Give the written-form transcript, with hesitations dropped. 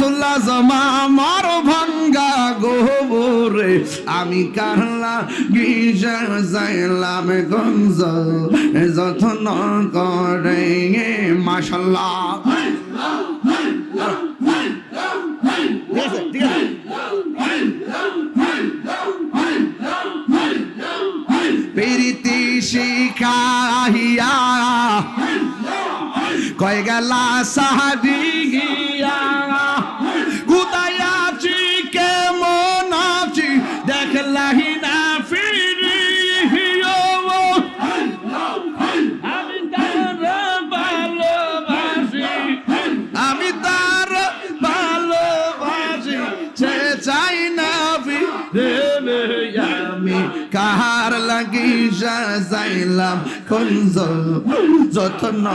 গাউসুল্লাহ জমা আমার ভাঙ্গা গোবরে আমি কারলা গিজা যাইলাম গঞ্জ যত্ন করে মাশাআল্লাহ প্রীতি শিখাইয়া কয় গেলা সাহাদিয়া কোথায় আছি কেমন আছি দেখলাহি না ফিরিও আমি তার ভালোবাসি আমি তার ভালোবাসি সে চাই না ফিরে আমি কার লাগি যাইলাম কুঞ্জ যত্ন